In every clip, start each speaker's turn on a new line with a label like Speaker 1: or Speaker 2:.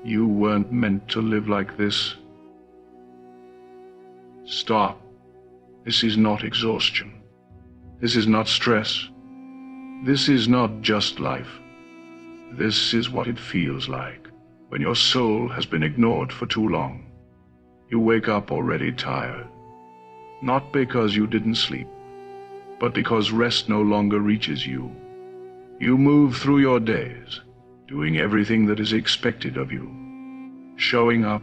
Speaker 1: You weren't meant to live like this. Stop. This is not exhaustion. This is not stress. This is not just life. This is what it feels like when your soul has been ignored for too long. You wake up already tired, not because you didn't sleep, but because rest no longer reaches you. You move through your days, doing everything that is expected of you, showing up,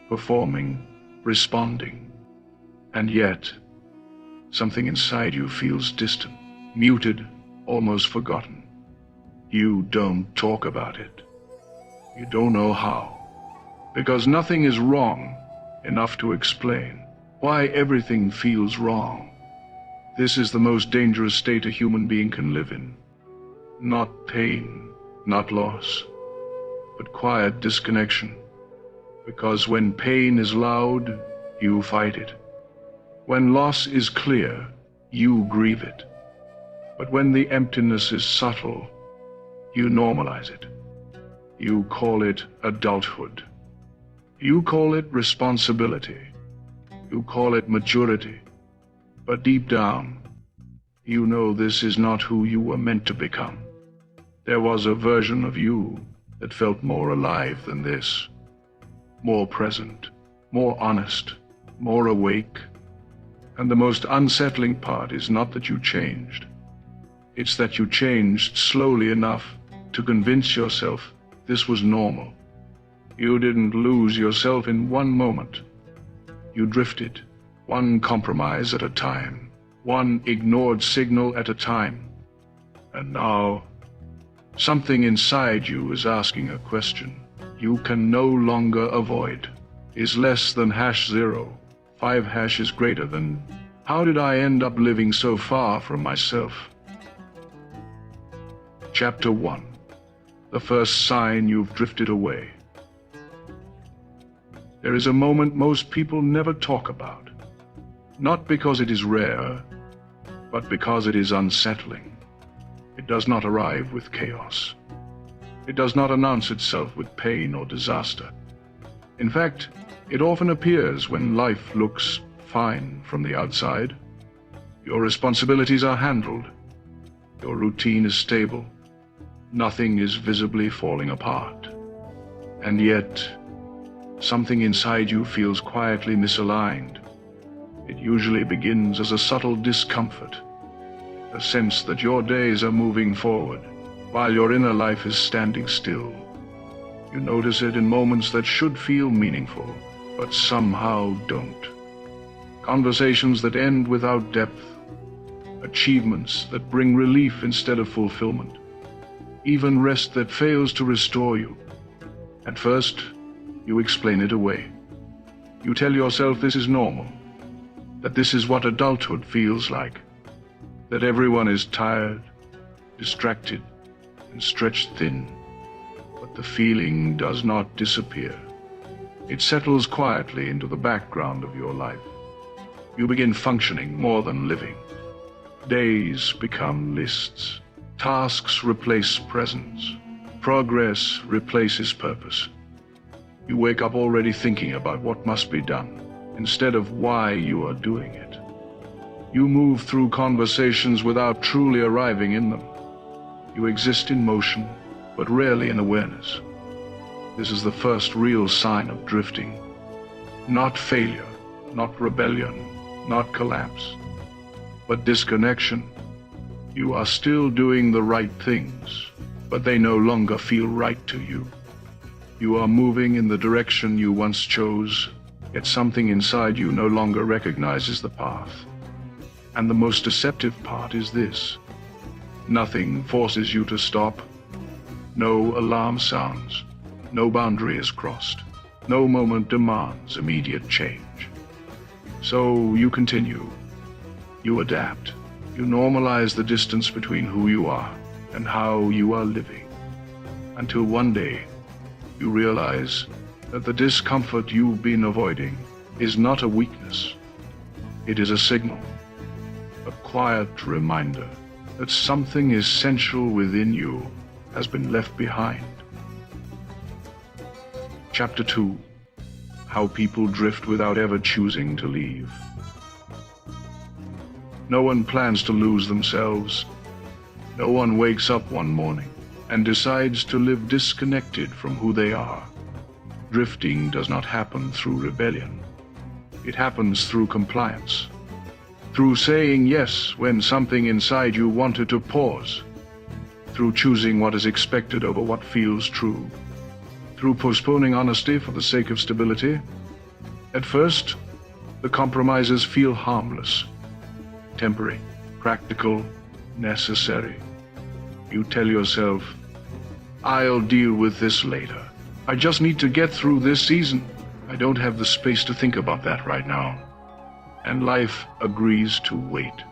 Speaker 1: performing, responding, and yet something inside you feels distant, muted, almost forgotten. You don't talk about it. You don't know how, because nothing is wrong enough to explain why everything feels wrong. This is the most dangerous state a human being can live in. Not pain, not loss, but quiet disconnection. Because when pain is loud, you fight it. When loss is clear, you grieve it. But when the emptiness is subtle, you normalize it. You call it adulthood. You call it responsibility. You call it maturity. But deep down, you know this is not who you were meant to become. There was a version of you that felt more alive than this, more present, more honest, more awake. And the most unsettling part is not that you changed. It's that you changed slowly enough to convince yourself this was normal. You didn't lose yourself in one moment. You drifted, one compromise at a time, one ignored signal at a time. And now, something inside you is asking a question you can no longer avoid. Is less than #0. 5 hashes greater than. How did I end up living so far from myself? Chapter 1. The first sign you've drifted away. There is a moment most people never talk about, not because it is rare, but because it is unsettling. It does not arrive with chaos. It does not announce itself with pain or disaster. In fact, it often appears when life looks fine from the outside. Your responsibilities are handled. Your routine is stable. Nothing is visibly falling apart. And yet, something inside you feels quietly misaligned. It usually begins as a subtle discomfort, a sense that your days are moving forward while your inner life is standing still. You notice it in moments that should feel meaningful, but somehow don't. Conversations that end without depth, achievements that bring relief instead of fulfillment, even rest that fails to restore you. At first, you explain it away. You tell yourself this is normal, that this is what adulthood feels like, that everyone is tired, distracted, and stretched thin. But the feeling does not disappear. It settles quietly into the background of your life. You begin functioning more than living. Days become lists. Tasks replace presence. Progress replaces purpose. You wake up already thinking about what must be done, instead of why you are doing it. You move through conversations without truly arriving in them. You exist in motion, but rarely in awareness. This is the first real sign of drifting. Not failure, not rebellion, not collapse, but disconnection. You are still doing the right things, but they no longer feel right to you. You are moving in the direction you once chose, yet something inside you no longer recognizes the path. And the most deceptive part is this: nothing forces you to stop. No alarm sounds. No boundary is crossed. No moment demands immediate change. So you continue. You adapt. You normalize the distance between who you are and how you are living. Until one day, you realize that the discomfort you've been avoiding is not a weakness. It is a signal, a quiet reminder that something essential within you has been left behind. Chapter 2. How people drift without ever choosing to leave. No one plans to lose themselves. No one wakes up one morning and decides to live disconnected from who they are. Drifting does not happen through rebellion. It happens through compliance. Through saying yes when something inside you wanted to pause. Through choosing what is expected over what feels true. Through postponing honesty for the sake of stability. At first, the compromises feel harmless, temporary, practical, necessary. You tell yourself, I'll deal with this later. I just need to get through this season. I don't have the space to think about that right now. And life agrees to wait.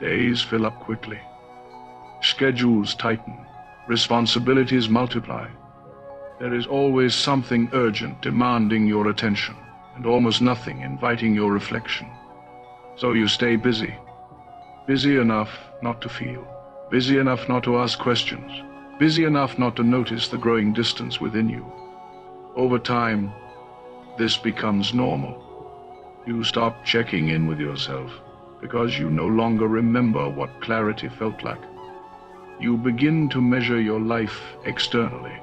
Speaker 1: Days fill up quickly. Schedules tighten. Responsibilities multiply. There is always something urgent demanding your attention, and almost nothing inviting your reflection. So you stay busy. Busy enough not to feel. Busy enough not to ask questions. Busy enough not to notice the growing distance within you. Over time, this becomes normal. You stop checking in with yourself because you no longer remember what clarity felt like. You begin to measure your life externally,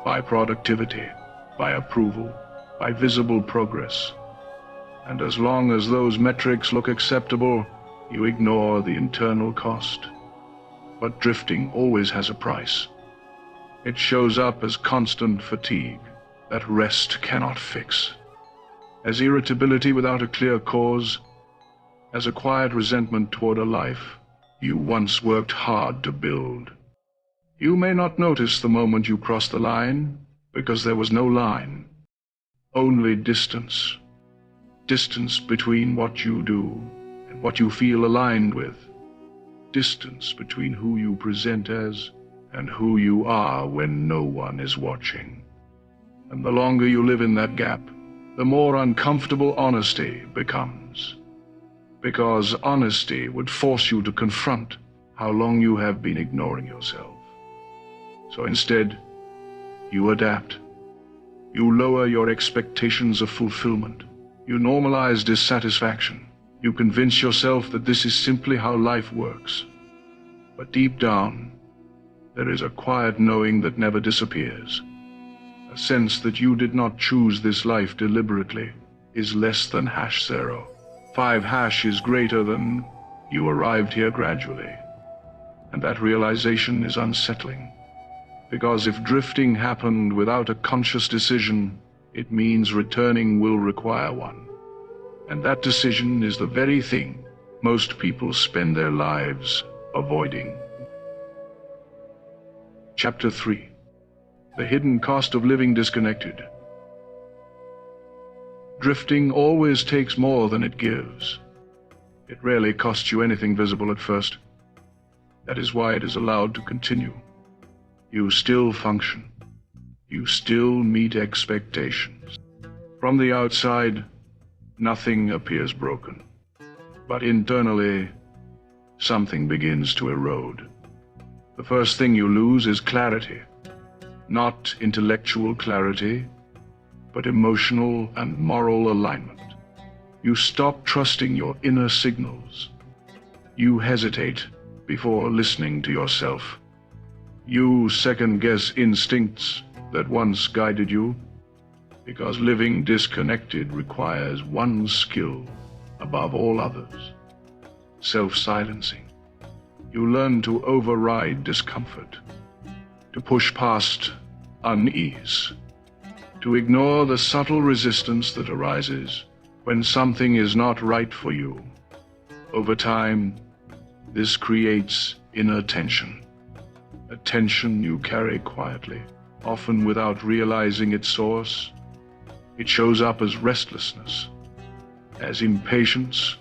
Speaker 1: by productivity, by approval, by visible progress. And as long as those metrics look acceptable, you ignore the internal cost. But drifting always has a price. It shows up as constant fatigue that rest cannot fix, as irritability without a clear cause, as a quiet resentment toward a life you once worked hard to build. You may not notice the moment you cross the line, because there was no line, only distance. Distance between what you do and what you feel aligned with. Distance between who you present as and who you are when no one is watching. And the longer you live in that gap, the more uncomfortable honesty becomes. Because honesty would force you to confront how long you have been ignoring yourself. So instead, you adapt. You lower your expectations of fulfillment. You normalize dissatisfaction. You convince yourself that this is simply how life works. But deep down, there is a quiet knowing that never disappears. A sense that you did not choose this life deliberately is less than #0. 5# is greater than you arrived here gradually. And that realization is unsettling. Because if drifting happened without a conscious decision, it means returning will require one. And that decision is the very thing most people spend their lives avoiding. Chapter 3. The hidden cost of living disconnected. Drifting always takes more than it gives. It rarely costs you anything visible at first. That is why it is allowed to continue. You still function. You still meet expectations. From the outside, nothing appears broken. But internally, something begins to erode. The first thing you lose is clarity. Not intellectual clarity, but emotional and moral alignment. You stop trusting your inner signals. You hesitate before listening to yourself. You second-guess instincts that once guided you, because living disconnected requires one skill above all others: self-silencing. You learn to override discomfort, to push past unease, to ignore the subtle resistance that arises when something is not right for you. Over time, this creates inner tension, a tension you carry quietly, often without realizing its source. It shows up as restlessness, as impatience,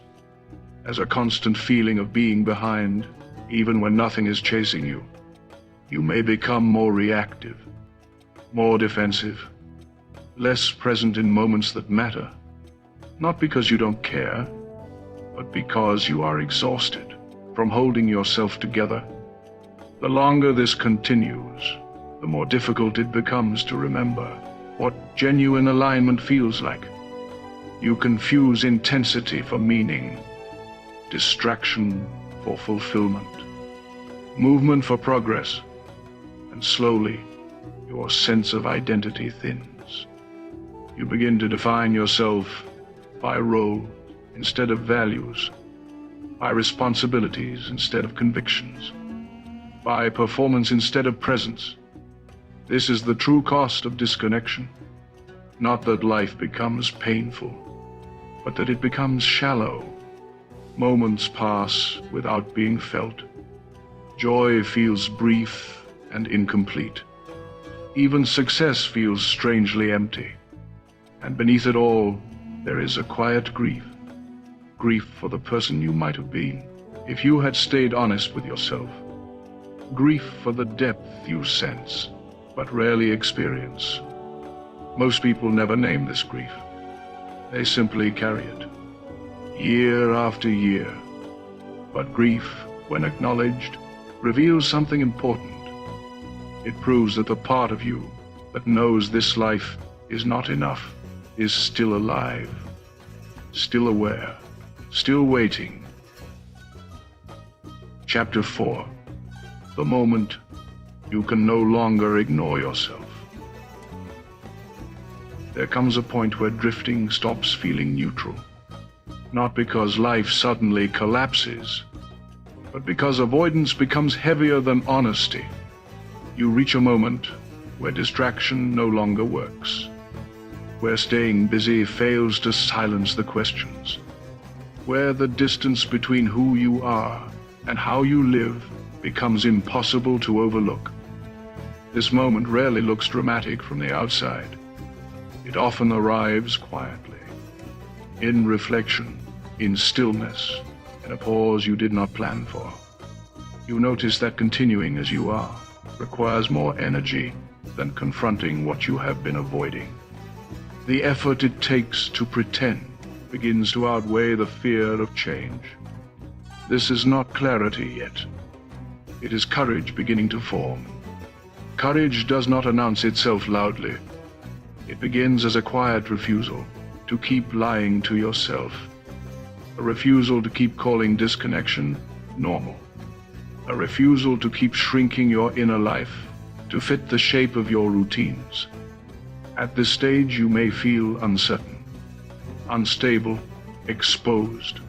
Speaker 1: as a constant feeling of being behind, even when nothing is chasing you. You may become more reactive, more defensive, less present in moments that matter, not because you don't care, but because you are exhausted from holding yourself together. The longer this continues, the more difficult it becomes to remember what genuine alignment feels like. You confuse intensity for meaning, distraction for fulfillment, movement for progress, and slowly your sense of identity thins. You begin to define yourself by role instead of values, by responsibilities instead of convictions, by performance instead of presence. This is the true cost of disconnection. Not that life becomes painful, but that it becomes shallow. Moments pass without being felt. Joy feels brief and incomplete. Even success feels strangely empty. And beneath it all, there is a quiet grief. Grief for the person you might have been if you had stayed honest with yourself. Grief for the depth you sense, but rarely experience. Most people never name this grief. They simply carry it, year after year. But grief, when acknowledged, reveals something important. It proves that the part of you that knows this life is not enough is still alive, still aware, still waiting. Chapter 4. The moment you can no longer ignore yourself. There comes a point where drifting stops feeling neutral, not because life suddenly collapses, but because avoidance becomes heavier than honesty. You reach a moment where distraction no longer works, where staying busy fails to silence the questions, where the distance between who you are and how you live becomes impossible to overlook. This moment rarely looks dramatic from the outside. It often arrives quietly, in reflection, in stillness, in a pause you did not plan for. You notice that continuing as you are requires more energy than confronting what you have been avoiding. The effort it takes to pretend begins to outweigh the fear of change. This is not clarity yet. It is courage beginning to form. Courage does not announce itself loudly. It begins as a quiet refusal to keep lying to yourself, a refusal to keep calling disconnection normal, a refusal to keep shrinking your inner life to fit the shape of your routines. At this stage you may feel uncertain, unstable, exposed,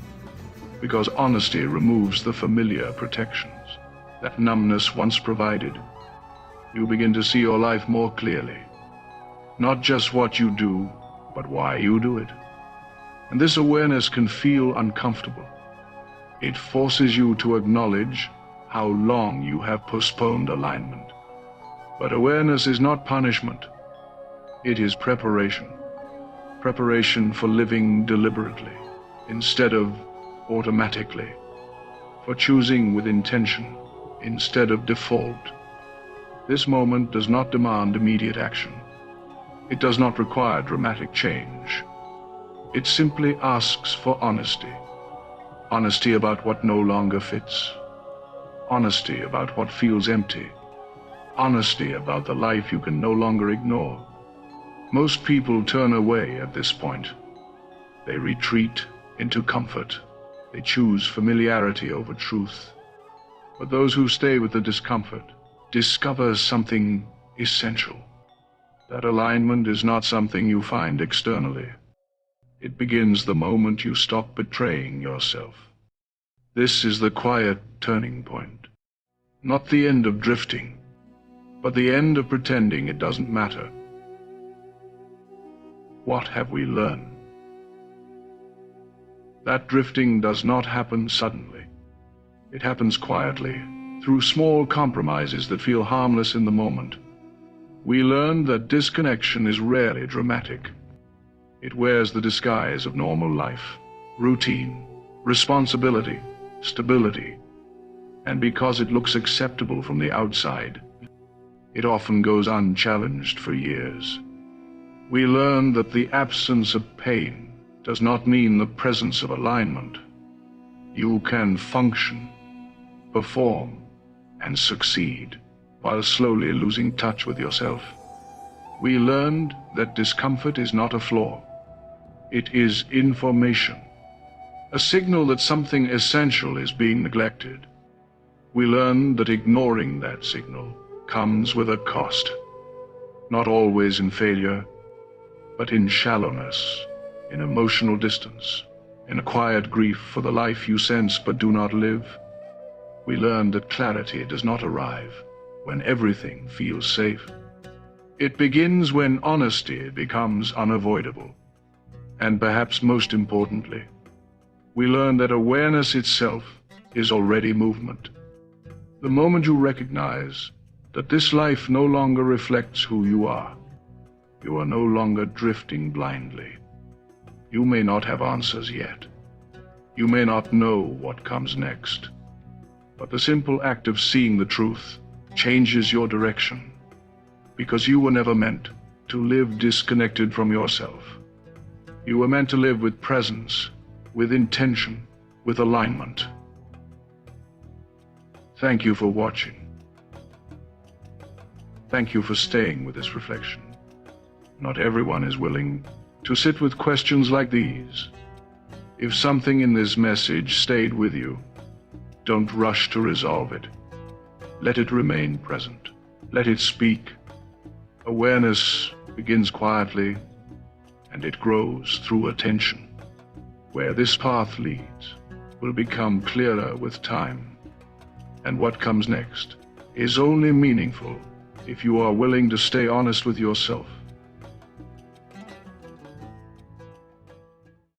Speaker 1: because honesty removes the familiar protections that numbness once provided. You begin to see your life more clearly. Not just what you do, but why you do it. And this awareness can feel uncomfortable. It forces you to acknowledge how long you have postponed alignment. But awareness is not punishment. It is preparation. Preparation for living deliberately, instead of automatically. For choosing with intention, instead of default. This moment does not demand immediate action. It does not require dramatic change. It simply asks for honesty. Honesty about what no longer fits. Honesty about what feels empty. Honesty about the life you can no longer ignore. Most people turn away at this point. They retreat into comfort. They choose familiarity over truth. But those who stay with the discomfort discover something essential. That alignment is not something you find externally. It begins the moment you stop betraying yourself. This is the quiet turning point. Not the end of drifting, but the end of pretending it doesn't matter. What have we learned? That drifting does not happen suddenly. It happens quietly, through small compromises that feel harmless in the moment. We learned that disconnection is rarely dramatic. It wears the disguise of normal life, routine, responsibility, stability. And because it looks acceptable from the outside, it often goes unchallenged for years. We learned that the absence of pain does not mean the presence of alignment. You can function, perform, and succeed while slowly losing touch with yourself. We learned that discomfort is not a flaw. It is information, a signal that something essential is being neglected. We learned that ignoring that signal comes with a cost, not always in failure, but in shallowness, in emotional distance, in a quiet grief for the life you sense but do not live. We learned that clarity does not arrive when everything feels safe. It begins when honesty becomes unavoidable. And perhaps most importantly, we learn that awareness itself is already movement. The moment you recognize that this life no longer reflects who you are no longer drifting blindly. You may not have answers yet. You may not know what comes next. But the simple act of seeing the truth changes your direction, because you were never meant to live disconnected from yourself. You were meant to live with presence, with intention, with alignment. Thank you for watching. Thank you for staying with this reflection. Not everyone is willing to sit with questions like these. If something in this message stayed with you, don't rush to resolve it. Let it remain present. Let it speak. Awareness begins quietly, and it grows through attention. Where this path leads will become clearer with time, and what comes next is only meaningful if you are willing to stay honest with yourself